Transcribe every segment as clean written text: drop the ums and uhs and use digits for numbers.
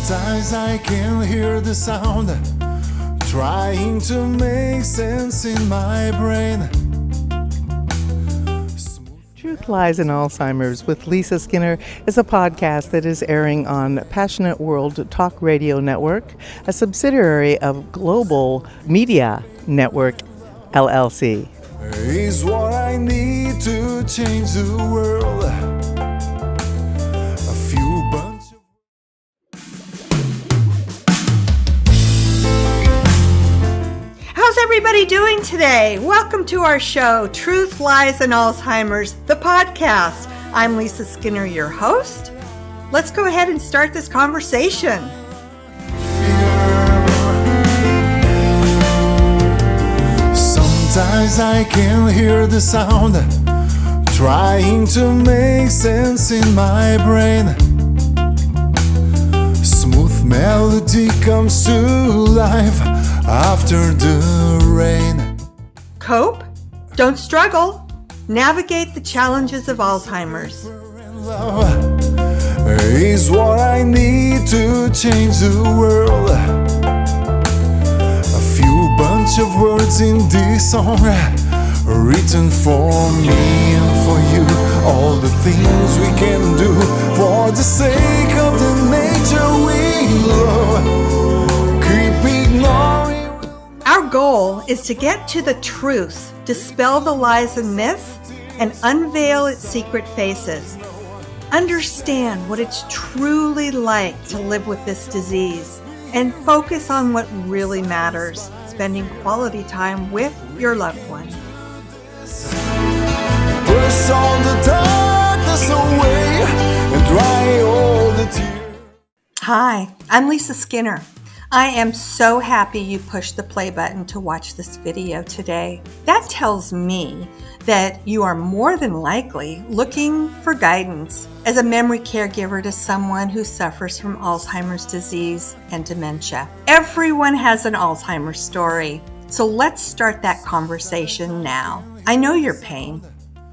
Sometimes I can hear the sound trying to make sense in my brain. Truth Lies in Alzheimer's with Lisa Skinner is a podcast that is airing on Passionate World Talk Radio Network, a subsidiary of Global Media Network, LLC. Is what I need to change the world. A few bunch of... How's everybody doing today? Welcome to our show, Truth Lies in Alzheimer's, the podcast. I'm Lisa Skinner, your host. Let's go ahead and start this conversation. Sometimes I can hear the sound trying to make sense in my brain. Smooth melody comes to life after the rain. Cope, don't struggle. Navigate the challenges of Alzheimer's. Love is what I need to change the world. A few bunch of words in this song written for me and for you. All the things we can do for the sake of the nature we love. Keep ignoring. Our goal is to get to the truth, dispel the lies and myths, and unveil its secret faces. Understand what it's truly like to live with this disease, and focus on what really matters, spending quality time with your loved one. Push all the darkness away and dry all the tears. Hi, I'm Lisa Skinner. I am so happy you pushed the play button to watch this video today. That tells me that you are more than likely looking for guidance as a memory caregiver to someone who suffers from Alzheimer's disease and dementia. Everyone has an Alzheimer's story, so let's start that conversation now. I know your pain.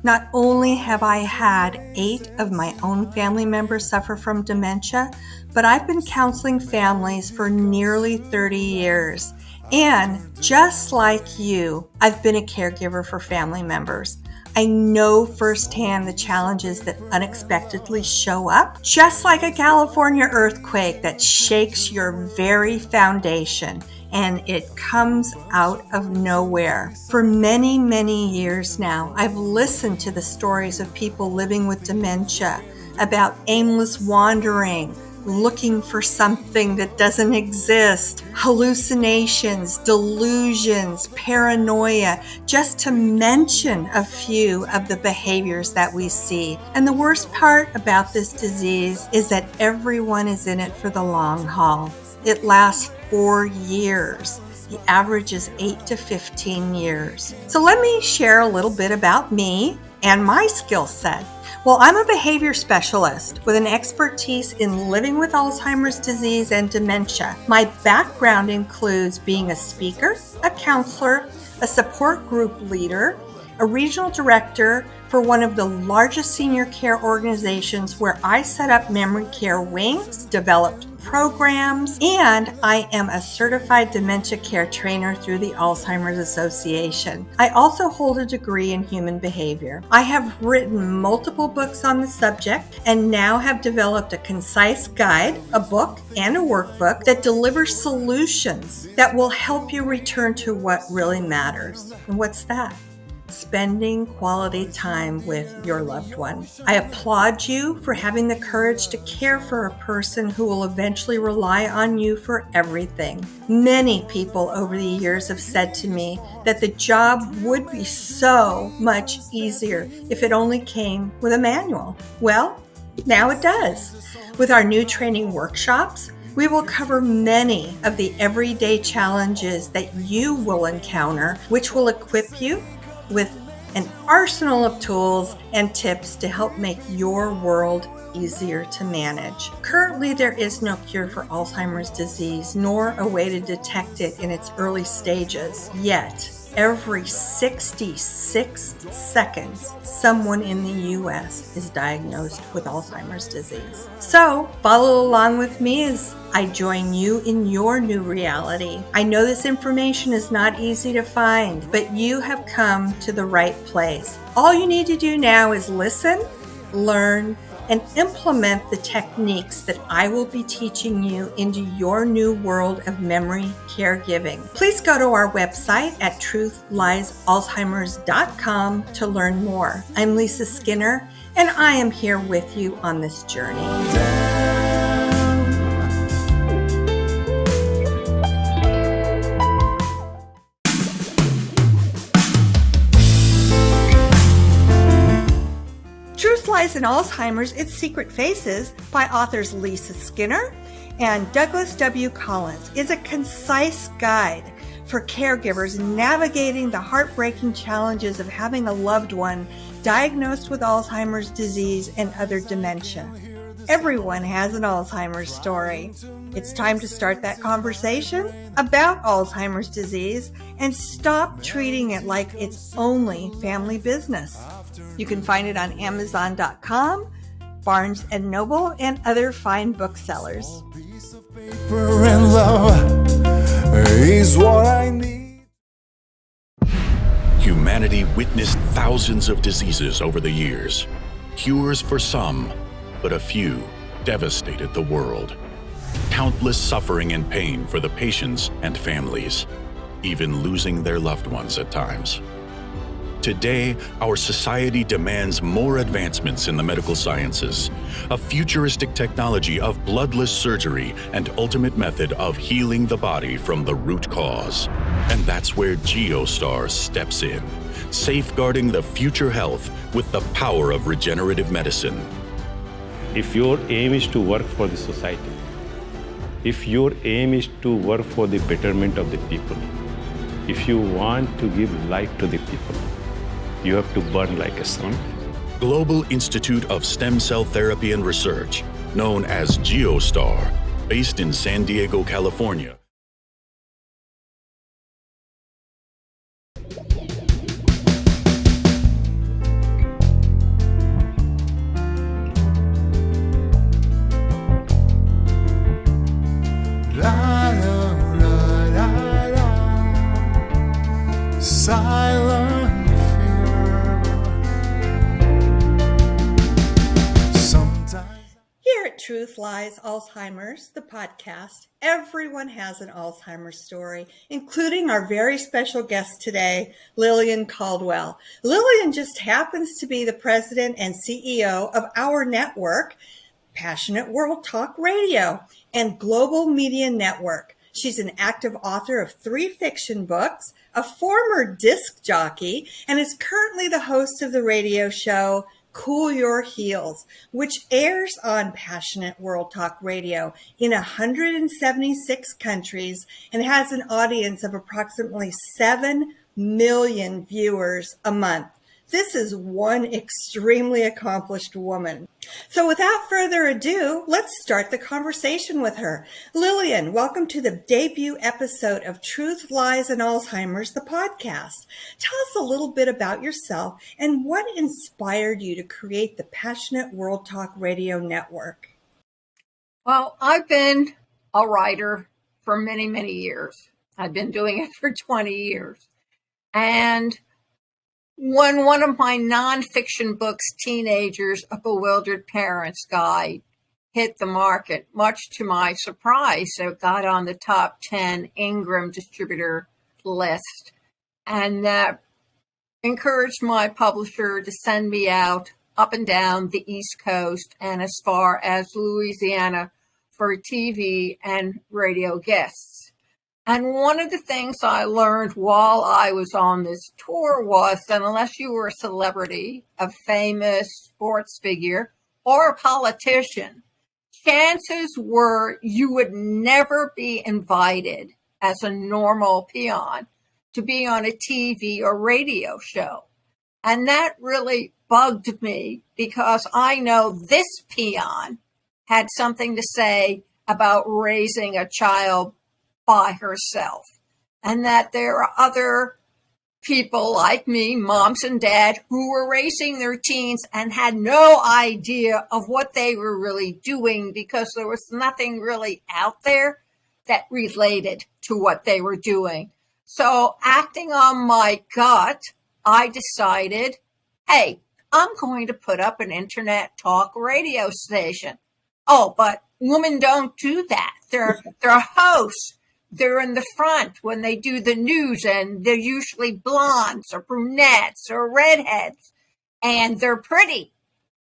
Not only have I had 8 of my own family members suffer from dementia, but I've been counseling families for nearly 30 years. And just like you, I've been a caregiver for family members. I know firsthand the challenges that unexpectedly show up, just like a California earthquake that shakes your very foundation, and it comes out of nowhere. For many, many years now, I've listened to the stories of people living with dementia, about aimless wandering, looking for something that doesn't exist, hallucinations, delusions, paranoia, just to mention a few of the behaviors that we see. And the worst part about this disease is that everyone is in it for the long haul. It lasts 4 years. The average is 8 to 15 years. So let me share a little bit about me and my skill set. Well, I'm a behavior specialist with an expertise in living with Alzheimer's disease and dementia. My background includes being a speaker, a counselor, a support group leader, a regional director for one of the largest senior care organizations where I set up memory care wings, developed programs, and I am a certified dementia care trainer through the Alzheimer's Association. I also hold a degree in human behavior. I have written multiple books on the subject and now have developed a concise guide, a book, and a workbook that delivers solutions that will help you return to what really matters. And what's that? Spending quality time with your loved one. I applaud you for having the courage to care for a person who will eventually rely on you for everything. Many people over the years have said to me that the job would be so much easier if it only came with a manual. Well, now it does. With our new training workshops, we will cover many of the everyday challenges that you will encounter, which will equip you with an arsenal of tools and tips to help make your world easier to manage. Currently, there is no cure for Alzheimer's disease, nor a way to detect it in its early stages. Yet, every 66 seconds, someone in the U.S. is diagnosed with Alzheimer's disease. So follow along with me as I join you in your new reality. I know this information is not easy to find, but you have come to the right place. All you need to do now is listen, learn, and implement the techniques that I will be teaching you into your new world of memory caregiving. Please go to our website at truthliesalzheimers.com to learn more. I'm Lisa Skinner, and I am here with you on this journey. Truth Lies in Alzheimer's, Its Secret Faces by authors Lisa Skinner and Douglas W. Collins is a concise guide for caregivers navigating the heartbreaking challenges of having a loved one diagnosed with Alzheimer's disease and other dementia. Everyone has an Alzheimer's story. It's time to start that conversation about Alzheimer's disease and stop treating it like it's only family business. You can find it on Amazon.com, Barnes & Noble, and other fine booksellers. Paper and love is what I need. Humanity witnessed thousands of diseases over the years. Cures for some, but a few devastated the world. Countless suffering and pain for the patients and families, even losing their loved ones at times. Today, our society demands more advancements in the medical sciences, a futuristic technology of bloodless surgery and ultimate method of healing the body from the root cause. And that's where GeoStar steps in, safeguarding the future health with the power of regenerative medicine. If your aim is to work for the society, if your aim is to work for the betterment of the people, if you want to give life to the people, you have to burn like a sun. Global Institute of Stem Cell Therapy and Research, known as GeoStar, based in San Diego, California. Silent fear. Sometimes Here at Truth Lies Alzheimer's, the podcast, everyone has an Alzheimer's story, including our very special guest today, Lillian Cauldwell. Lillian just happens to be the president and CEO of our network, Passionate World Talk Radio and Global Media Network. She's an active author of 3 fiction books, a former disc jockey, and is currently the host of the radio show Cool Your Heels, which airs on Passionate World Talk Radio in 176 countries and has an audience of approximately 7 million viewers a month. This is one extremely accomplished woman. So without further ado, let's start the conversation with her. Lillian, welcome to the debut episode of Truth, Lies, and Alzheimer's, the podcast. Tell us a little bit about yourself and what inspired you to create the Passionate World Talk Radio Network. Well, I've been a writer for many, many years. I've been doing it for 20 years. And when one of my nonfiction books, Teenagers, A Bewildered Parent's Guide, hit the market, much to my surprise, it got on the top 10 Ingram distributor list. And that encouraged my publisher to send me out up and down the East Coast and as far as Louisiana for TV and radio guests. And one of the things I learned while I was on this tour was that unless you were a celebrity, a famous sports figure, or a politician, chances were you would never be invited as a normal peon to be on a TV or radio show. And that really bugged me because I know this peon had something to say about raising a child by herself, and that there are other people like me, moms and dad, who were raising their teens and had no idea of what they were really doing because there was nothing really out there that related to what they were doing. So acting on my gut, I decided, hey, I'm going to put up an internet talk radio station. Oh, but women don't do that. They're hosts. They're in the front when they do the news, and they're usually blondes or brunettes or redheads, and they're pretty,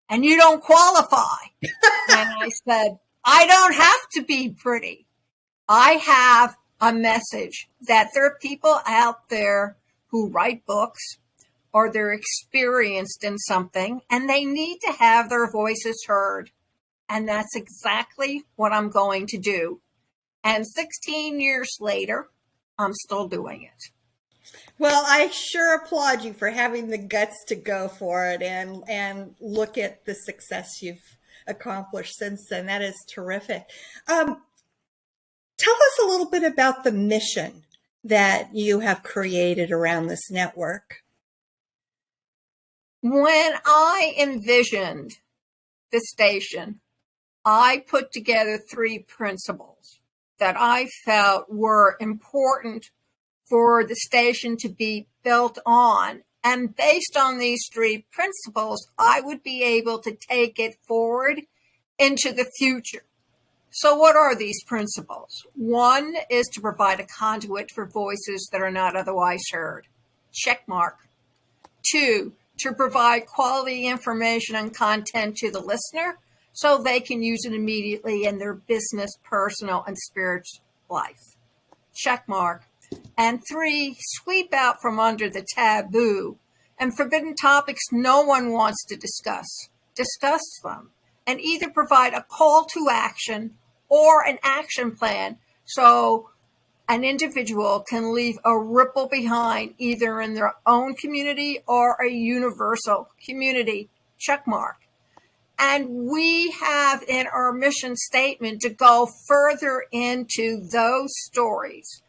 and you don't qualify. And I said, I don't have to be pretty. I have a message that there are people out there who write books or they're experienced in something and they need to have their voices heard. And that's exactly what I'm going to do. And 16 years later, I'm still doing it. Well, I sure applaud you for having the guts to go for it and look at the success you've accomplished since then. That is terrific. Tell us a little bit about the mission that you have created around this network. When I envisioned the station, I put together 3 principles that I felt were important for the station to be built on. And based on these 3 principles, I would be able to take it forward into the future. So what are these principles? 1 is to provide a conduit for voices that are not otherwise heard. Check mark. 2, to provide quality information and content to the listener so they can use it immediately in their business, personal, and spiritual life. Check mark. And 3, sweep out from under the taboo and forbidden topics no one wants to discuss. Discuss them and either provide a call to action or an action plan so an individual can leave a ripple behind either in their own community or a universal community. Check mark. And we have in our mission statement to go further into those stories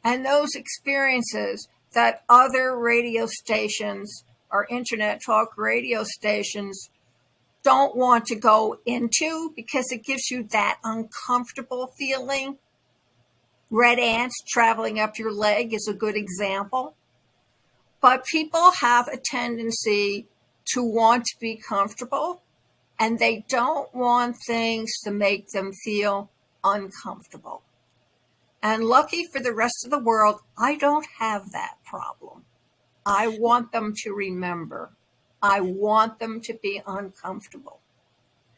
and those experiences that other radio stations or internet talk radio stations don't want to go into because it gives you that uncomfortable feeling. Red ants traveling up your leg is a good example. But people have a tendency to want to be comfortable, and they don't want things to make them feel uncomfortable. And lucky for the rest of the world, I don't have that problem. I want them to remember. I want them to be uncomfortable.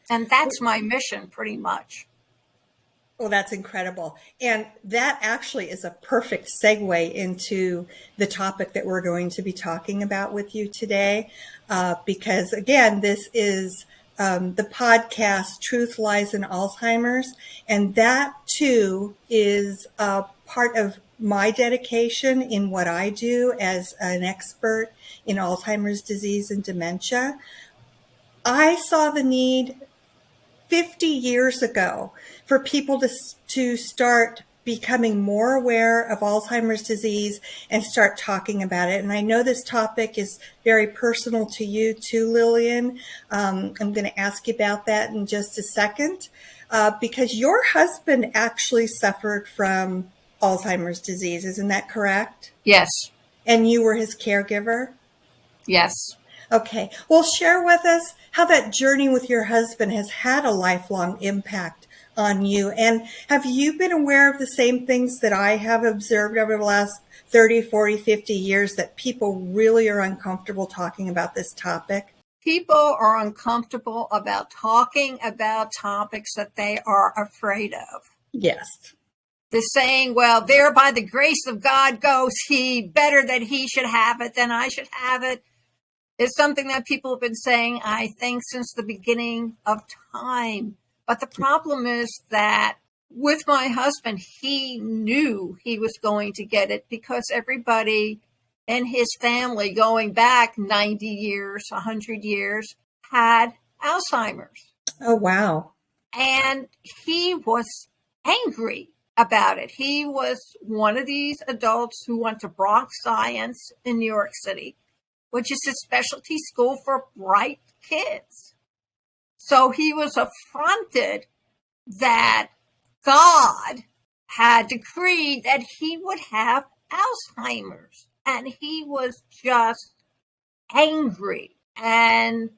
And that's my mission pretty much. Well, that's incredible. And that actually is a perfect segue into the topic that we're going to be talking about with you today. Because again, this is the podcast, Truth, Lies, and Alzheimer's. And that too is part of my dedication in what I do as an expert in Alzheimer's disease and dementia. I saw the need 50 years ago for people to start becoming more aware of Alzheimer's disease and start talking about it. And I know this topic is very personal to you too, Lillian. I'm going to ask you about that in just a second, because your husband actually suffered from Alzheimer's disease. Isn't that correct? Yes. And you were his caregiver? Yes. Okay. Well, share with us how that journey with your husband has had a lifelong impact on you. And have you been aware of the same things that I have observed over the last 30, 40, 50 years, that people really are uncomfortable talking about this topic? People are uncomfortable about talking about topics that they are afraid of. Yes. The saying, well, there by the grace of God goes he, better that he should have it than I should have it, is something that people have been saying, I think, since the beginning of time. But the problem is that with my husband, he knew he was going to get it because everybody in his family going back 90 years, 100 years, had Alzheimer's. Oh, wow. And he was angry about it. He was one of these adults who went to Bronx Science in New York City, which is a specialty school for bright kids. So he was affronted that God had decreed that he would have Alzheimer's. And he was just angry. And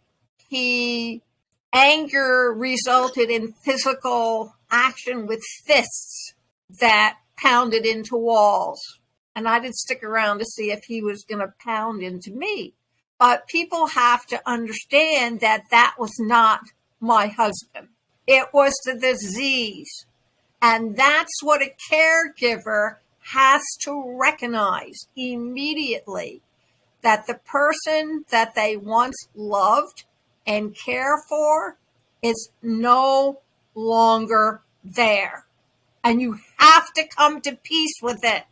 anger resulted in physical action with fists that pounded into walls. And I didn't stick around to see if he was going to pound into me. But people have to understand that that was not my husband. It was the disease. And that's what a caregiver has to recognize immediately, that the person that they once loved and cared for is no longer there. And you have to come to peace with it.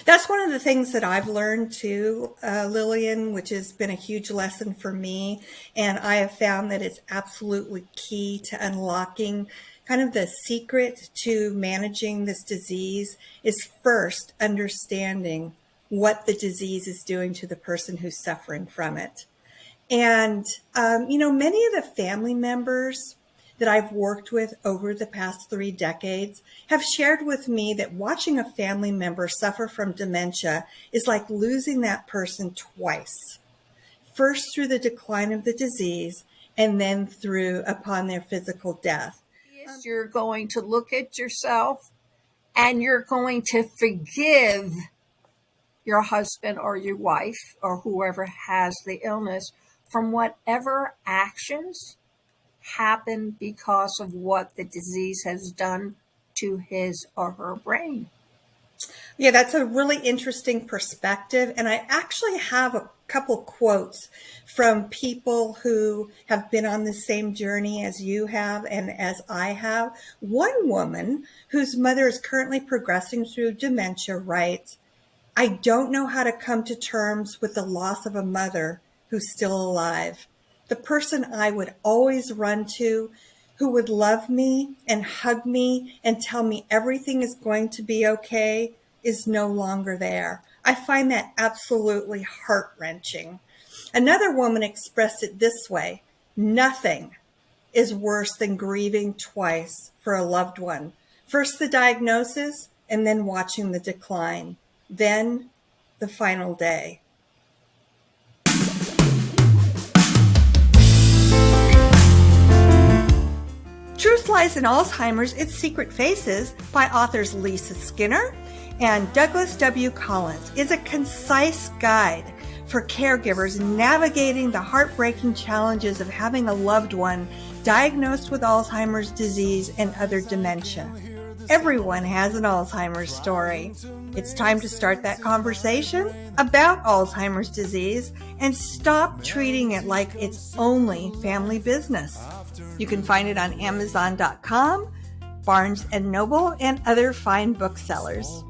That's one of the things that I've learned too, Lillian, which has been a huge lesson for me. And I have found that it's absolutely key to unlocking kind of the secret to managing this disease is first understanding what the disease is doing to the person who's suffering from it. And, many of the family members that I've worked with over the past 3 decades have shared with me that watching a family member suffer from dementia is like losing that person twice. First through the decline of the disease, and then through upon their physical death. You're going to look at yourself and you're going to forgive your husband or your wife or whoever has the illness from whatever actions happen because of what the disease has done to his or her brain. Yeah, that's a really interesting perspective. And I actually have a couple quotes from people who have been on the same journey as you have and as I have. One woman whose mother is currently progressing through dementia writes, "I don't know how to come to terms with the loss of a mother who's still alive. The person I would always run to, who would love me and hug me and tell me everything is going to be okay, is no longer there." I find that absolutely heart-wrenching. Another woman expressed it this way: "Nothing is worse than grieving twice for a loved one. First the diagnosis, and then watching the decline. Then the final day." Truth Lies in Alzheimer's, Its Secret Faces by authors Lisa Skinner and Douglas W. Collins is a concise guide for caregivers navigating the heartbreaking challenges of having a loved one diagnosed with Alzheimer's disease and other dementia. Everyone has an Alzheimer's story. It's time to start that conversation about Alzheimer's disease and stop treating it like it's only family business. You can find it on Amazon.com, Barnes & Noble, and other fine booksellers.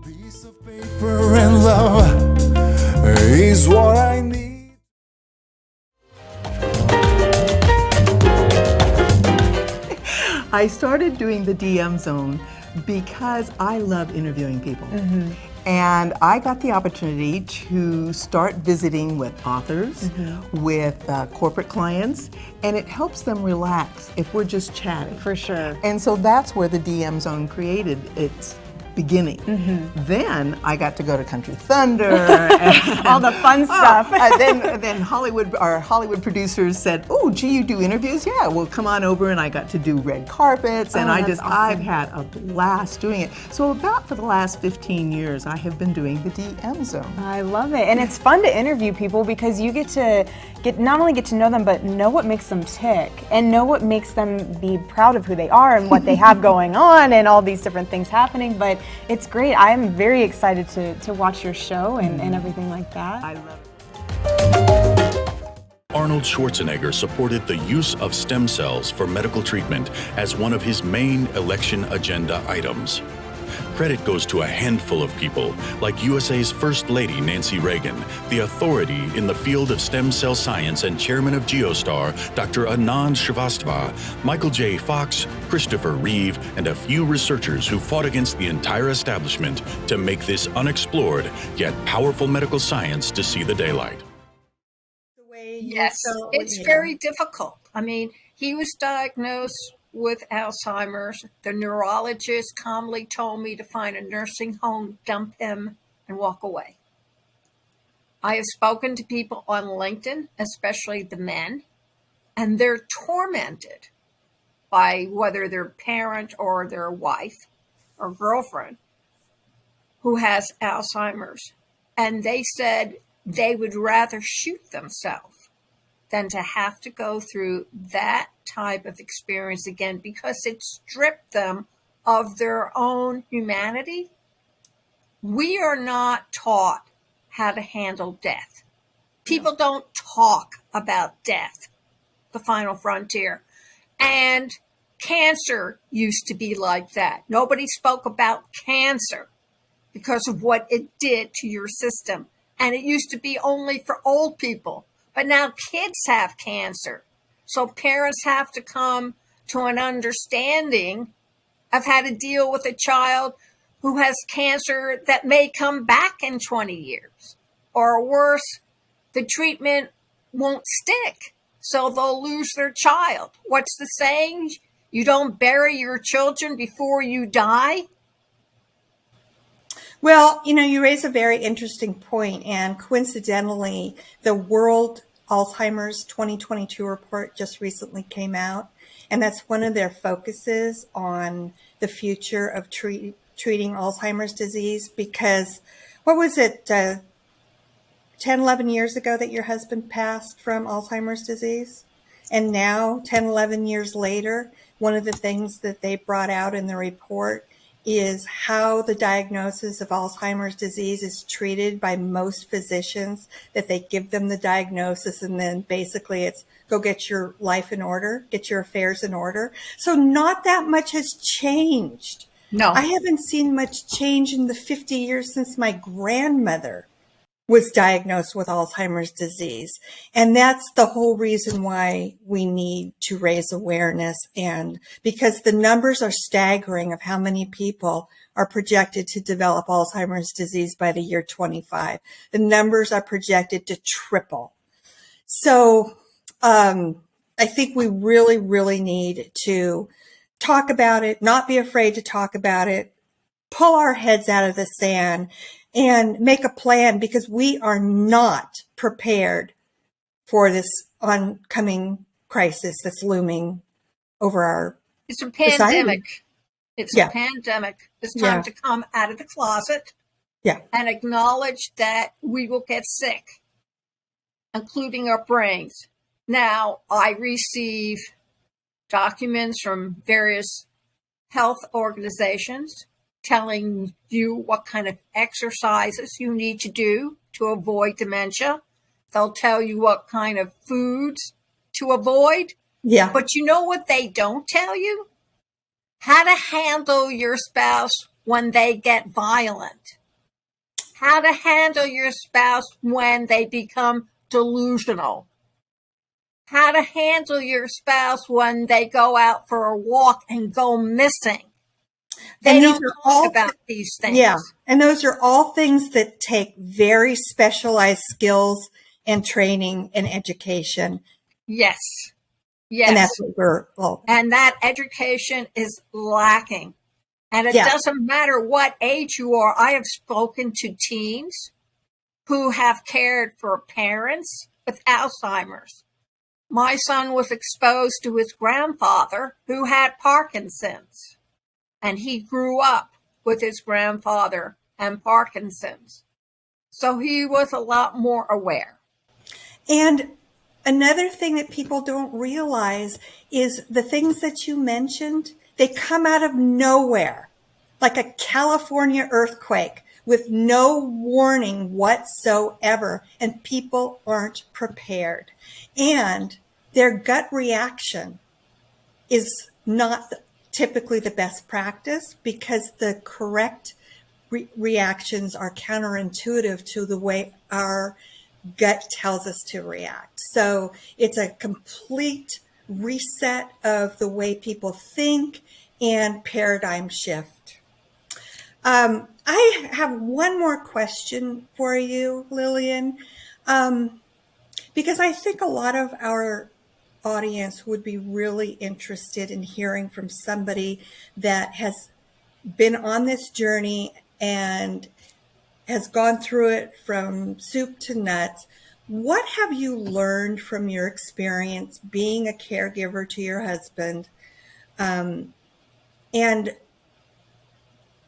Paper and love is what I need. I started doing the DM zone because I love interviewing people. Mm-hmm. And I got the opportunity to start visiting with authors, with corporate clients, and it helps them relax if we're just chatting. For sure. And so that's where the DM zone created its beginning. Then I got to go to Country Thunder. And, all the fun stuff. Then our Hollywood producers said, "Oh, gee, you do interviews? Yeah, well, come on over." And I got to do red carpets, and that's awesome. I've had a blast doing it. So about for the last 15 years, I have been doing the DM zone. I love it, and it's fun to interview people because you get to not only get to know them, but know what makes them tick and know what makes them be proud of who they are and what they have going on and all these different things happening. But it's great. I'm very excited to watch your show and everything like that. I love it. Arnold Schwarzenegger supported the use of stem cells for medical treatment as one of his main election agenda items. credit goes to a handful of people, like USA's First Lady Nancy Reagan, the authority in the field of stem cell science and chairman of Geostar, Dr. Anand Srivastava, Michael J. Fox, Christopher Reeve, and a few researchers who fought against the entire establishment to make this unexplored yet powerful medical science to see the daylight. Yes, it's very difficult. I mean, he was diagnosed with Alzheimer's. The neurologist calmly told me to find a nursing home, dump him, and walk away. I have spoken to people on LinkedIn, especially the men, and they're tormented by whether their parent or their wife or girlfriend who has Alzheimer's. And they said they would rather shoot themselves than to have to go through that type of experience again, because it stripped them of their own humanity. We are not taught how to handle death. People don't talk about death, the final frontier. And cancer used to be like that. Nobody spoke about cancer because of what it did to your system. And it used to be only for old people. But now kids have cancer. So parents have to come to an understanding of how to deal with a child who has cancer that may come back in 20 years. Or worse, the treatment won't stick. So they'll lose their child. What's the saying? You don't bury your children before you die? Well, you raise a very interesting point, and coincidentally, the World Alzheimer's 2022 report just recently came out, and that's one of their focuses on the future of treating Alzheimer's disease, because what was it, 10, 11 years ago that your husband passed from Alzheimer's disease? And now, 10, 11 years later, one of the things that they brought out in the report is how the diagnosis of Alzheimer's disease is treated by most physicians, that they give them the diagnosis and then basically it's go get your life in order, get your affairs in order. So not that much has changed. No. I haven't seen much change in the 50 years since my grandmother was diagnosed with Alzheimer's disease. And that's the whole reason why we need to raise awareness, and because the numbers are staggering of how many people are projected to develop Alzheimer's disease by the year 25. The numbers are projected to triple. So I think we really, really need to talk about it, not be afraid to talk about it, pull our heads out of the sand, and make a plan, because we are not prepared for this oncoming crisis that's looming over our It's a pandemic. society. It's Yeah. a pandemic. It's time Yeah. to come out of the closet Yeah. and acknowledge that we will get sick, including our brains. Now, I receive documents from various health organizations telling you what kind of exercises you need to do to avoid dementia. They'll tell you what kind of foods to avoid. Yeah. But you know what they don't tell you? How to handle your spouse when they get violent. How to handle your spouse when they become delusional. How to handle your spouse when they go out for a walk and go missing. They And these don't are talk all about these things. Yeah. And those are all things that take very specialized skills and training and education. Yes. Yes. And that's what we're all. And that education is lacking. And it Yeah. doesn't matter what age you are. I have spoken to teens who have cared for parents with Alzheimer's. My son was exposed to his grandfather who had Parkinson's, and he grew up with his grandfather and Parkinson's. So he was a lot more aware. And another thing that people don't realize is the things that you mentioned, they come out of nowhere, like a California earthquake with no warning whatsoever, and people aren't prepared. And their gut reaction is not typically the best practice because the correct reactions are counterintuitive to the way our gut tells us to react. So it's a complete reset of the way people think and paradigm shift. I have one more question for you, Lillian, because I think a lot of our audience would be really interested in hearing from somebody that has been on this journey and has gone through it from soup to nuts. What have you learned from your experience being a caregiver to your husband? And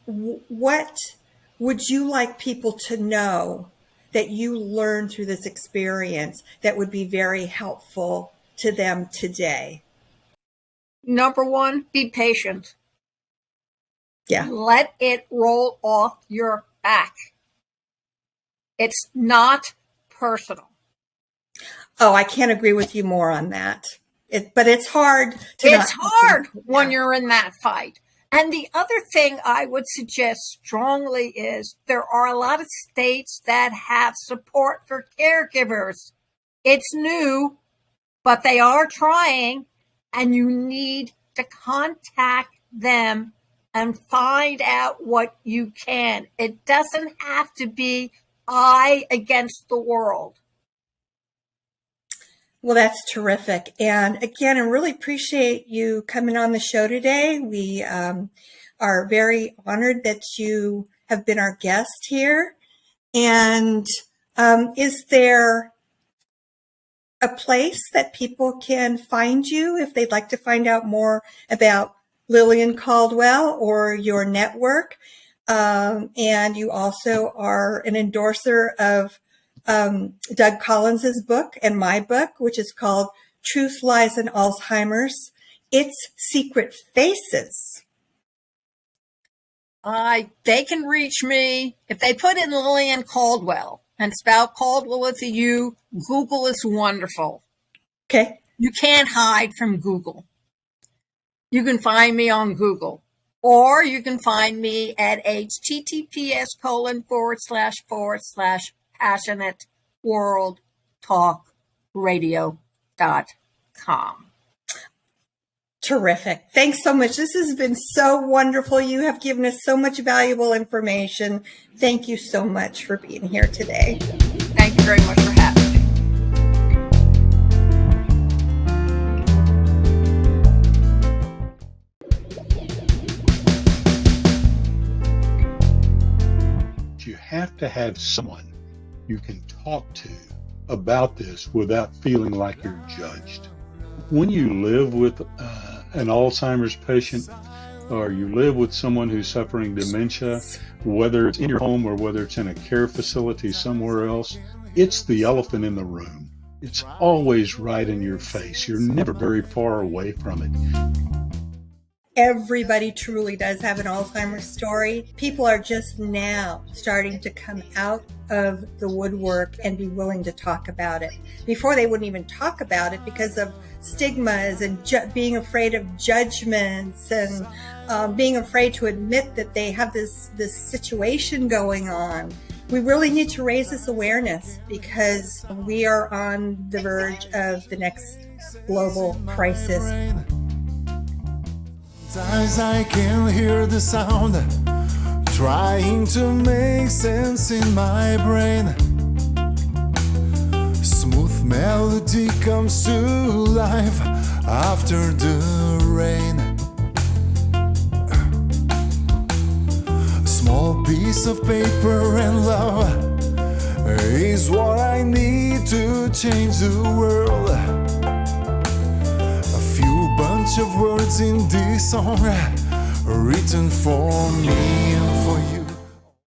what would you like people to know that you learned through this experience that would be very helpful to them today? Number one, be patient. Yeah. Let it roll off your back. It's not personal. Oh, I can't agree with you more on that. But it's hard to It's hard when you're in that fight. And the other thing I would suggest strongly is there are a lot of states that have support for caregivers. It's new, but they are trying, and you need to contact them and find out what you can. It doesn't have to be I against the world. Well, that's terrific. And again, I really appreciate you coming on the show today. We are very honored that you have been our guest here. And is there a place that people can find you if they'd like to find out more about Lillian Cauldwell or your network? And you also are an endorser of Doug Collins's book and my book, which is called Truth, Lies, and Alzheimer's, Its Secret Faces. They can reach me if they put in Lillian Cauldwell and spell Caldwell with a U. Google is wonderful. Okay. You can't hide from Google. You can find me on Google, or you can find me at https://passionateworldtalkradio.com. Terrific. Thanks so much. This has been so wonderful. You have given us so much valuable information. Thank you so much for being here today. Thank you very much for having me. You have to have someone you can talk to about this without feeling like you're judged. When you live with an Alzheimer's patient, or you live with someone who's suffering dementia, whether it's in your home or whether it's in a care facility somewhere else, it's the elephant in the room. It's always right in your face. You're never very far away from it. Everybody truly does have an Alzheimer's story. People are just now starting to come out of the woodwork and be willing to talk about it. Before, they wouldn't even talk about it because of stigmas and being afraid of judgments and being afraid to admit that they have this situation going on. We really need to raise this awareness because we are on the verge of the next global crisis. Sometimes I can hear the sound trying to make sense in my brain. Smooth melody comes to life after the rain. A small piece of paper and love is what I need to change the world. Bunch of words in this song written for me